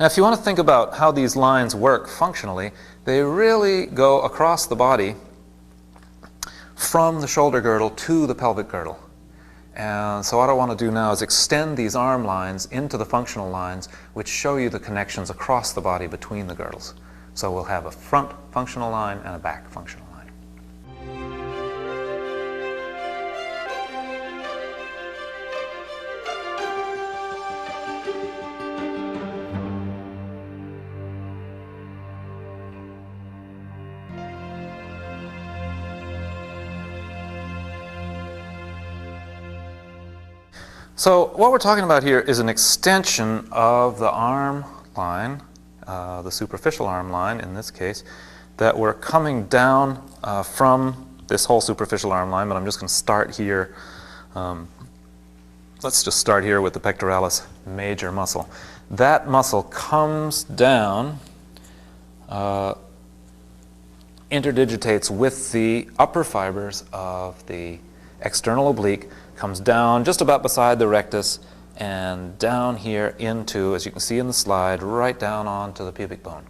Now, if you want to think about how these lines work functionally, they really go across the body from the shoulder girdle to the pelvic girdle. And so what I want to do now is extend these arm lines into the functional lines, which show you the connections across the body between the girdles. So we'll have a front functional line and a back functional line. So what we're talking about here is an extension of the arm line, the superficial arm line in this case, that we're coming down from this whole superficial arm line, but I'm just going to start here. Let's just start here with the pectoralis major muscle. That muscle comes down, interdigitates with the upper fibers of the external oblique, comes down just about beside the rectus and down here into, as you can see in the slide, right down onto the pubic bone.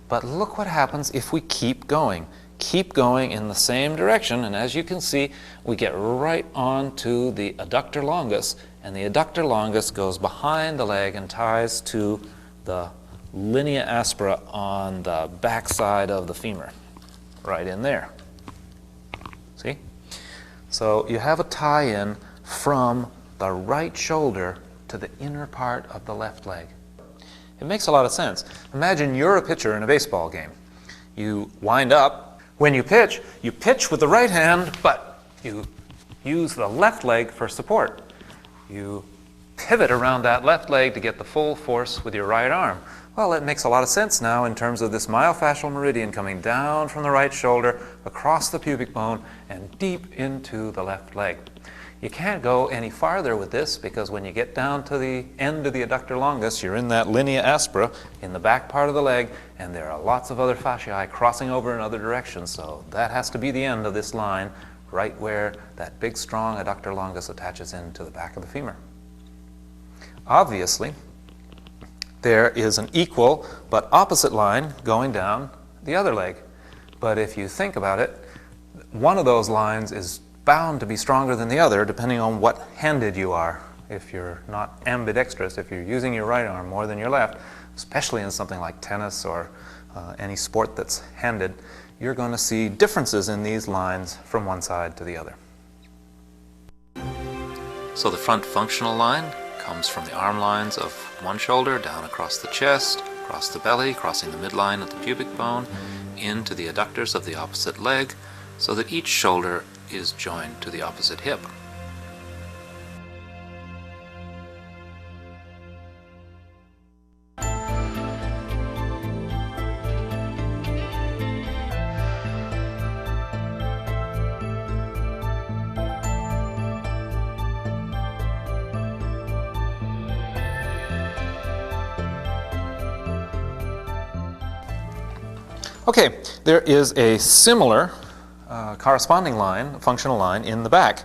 But look what happens if we keep going in the same direction, and as you can see, we get right onto the adductor longus, and the adductor longus goes behind the leg and ties to the linea aspera on the back side of the femur, right in there. See? So you have a tie-in from the right shoulder to the inner part of the left leg. It makes a lot of sense. Imagine you're a pitcher in a baseball game. You wind up. When you pitch with the right hand, but you use the left leg for support. You pivot around that left leg to get the full force with your right arm. Well, it makes a lot of sense now in terms of this myofascial meridian coming down from the right shoulder, across the pubic bone, and deep into the left leg. You can't go any farther with this because when you get down to the end of the adductor longus, you're in that linea aspera in the back part of the leg, and there are lots of other fasciae crossing over in other directions, so that has to be the end of this line, right where that big, strong adductor longus attaches into the back of the femur. Obviously, there is an equal but opposite line going down the other leg. But if you think about it, one of those lines is bound to be stronger than the other depending on what handed you are. If you're not ambidextrous, if you're using your right arm more than your left, especially in something like tennis or any sport that's handed, you're going to see differences in these lines from one side to the other. So the front functional line comes from the arm lines of one shoulder down across the chest, across the belly, crossing the midline of the pubic bone, into the adductors of the opposite leg, so that each shoulder is joined to the opposite hip. Okay, there is a similar corresponding line, functional line, in the back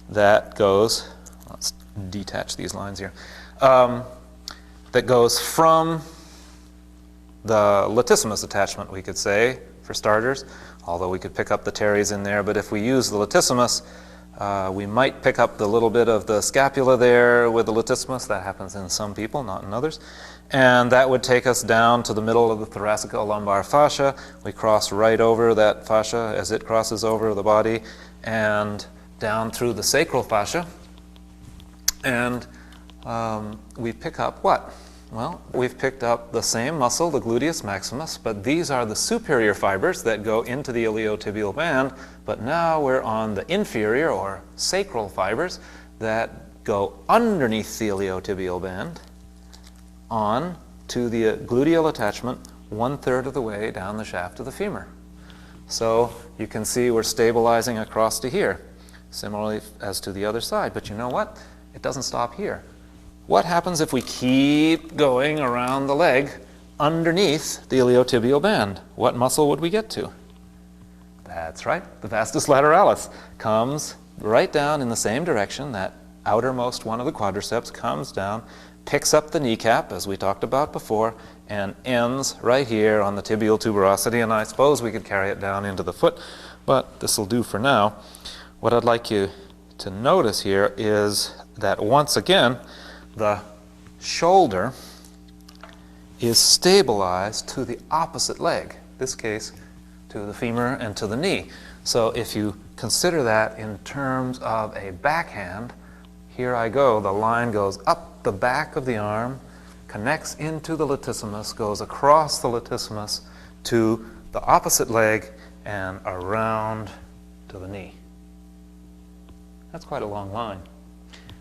that goes, let's detach these lines here, that goes from the latissimus attachment, we could say, for starters, although we could pick up the teres in there, but if we use the latissimus, we might pick up the little bit of the scapula there with the latissimus. That happens in some people, not in others. And that would take us down to the middle of the thoracico-lumbar fascia. We cross right over that fascia as it crosses over the body and down through the sacral fascia. And we pick up what? Well, we've picked up the same muscle, the gluteus maximus, but these are the superior fibers that go into the iliotibial band, but now we're on the inferior or sacral fibers that go underneath the iliotibial band on to the gluteal attachment 1/3 of the way down the shaft of the femur. So you can see we're stabilizing across to here, similarly as to the other side. But you know what? It doesn't stop here. What happens if we keep going around the leg underneath the iliotibial band? What muscle would we get to? That's right, the vastus lateralis comes right down in the same direction. That outermost one of the quadriceps comes down, picks up the kneecap, as we talked about before, and ends right here on the tibial tuberosity, and I suppose we could carry it down into the foot, but this will do for now. What I'd like you to notice here is that once again, the shoulder is stabilized to the opposite leg, in this case to the femur and to the knee. So if you consider that in terms of a backhand, here I go, the line goes up the back of the arm, connects into the latissimus, goes across the latissimus to the opposite leg and around to the knee. That's quite a long line.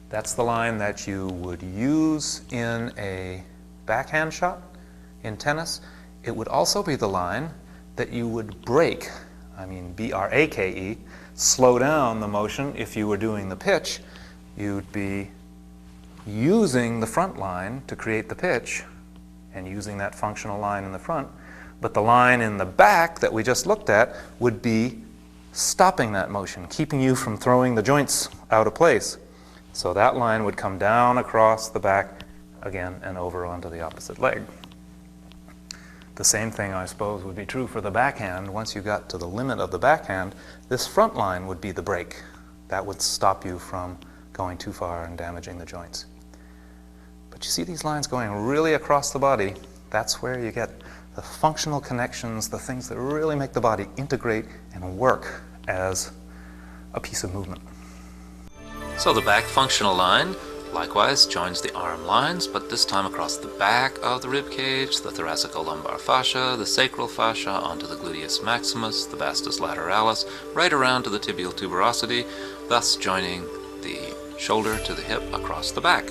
That's the line that you would use in a backhand shot in tennis. It would also be the line that you would break, I mean B-R-A-K-E, slow down the motion if you were doing the pitch. You'd be using the front line to create the pitch and using that functional line in the front, but the line in the back that we just looked at would be stopping that motion, keeping you from throwing the joints out of place. So that line would come down across the back again and over onto the opposite leg. The same thing, I suppose, would be true for the backhand. Once you got to the limit of the backhand, this front line would be the break. That would stop you from going too far and damaging the joints. But you see these lines going really across the body. That's where you get the functional connections, the things that really make the body integrate and work as a piece of movement. So the back functional line likewise joins the arm lines, but this time across the back of the rib cage, the thoracico-lumbar fascia, the sacral fascia onto the gluteus maximus, the vastus lateralis, right around to the tibial tuberosity, thus joining the shoulder to the hip across the back.